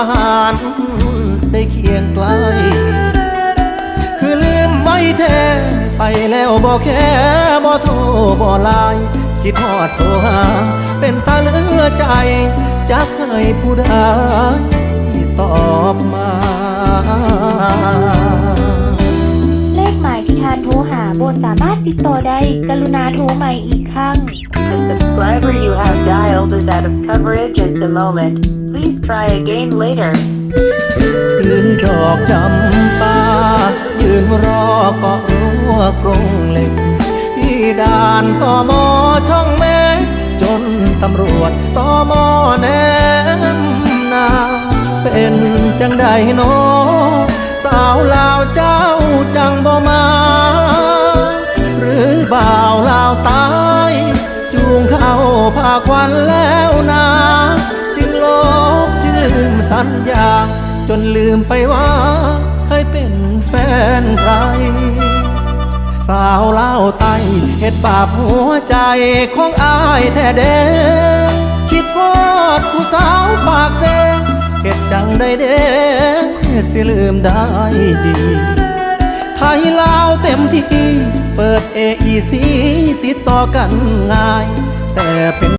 หารได้เคียงไกลคือลืมไว้แท้ไปแล้วบ่แค่บ่โทรบ่ไลน์คิดฮอดโทรหาเป็นตาเหลือใจจักให้ผู้ใดตอบมาเลขหมายที่ท่านโทรหาบนสามารถติดต่อได้กรุณาโทรใหม่อีกครั้ง The subscriber you have dialed is out of coverage at the moment. Please try again later. ยืนดอกจำปายืนรอเกาะรั้วกรงเหล็กที่ด่านตมช่องเมฆจนตำรวจตมแนมนาเป็นจังใดโนสาวลาวเจ้าจังบ่มาหรือบ่าวลาวตายจูงเข้าพาควันแล้วนาจึงลบจึงลืมสัญญาจนลืมไปว่าเคยเป็นแฟนใครสาวเล่าวไตเฮ็ดบาปหัวใจของอายแท้เด้คิดพอดผู้สาวปากเซเฮ็ดจังได้เด้สิลืมได้ดีไทยลาวเต็มที่เปิด AEC ติดต่อกันง่ายแต่เป็น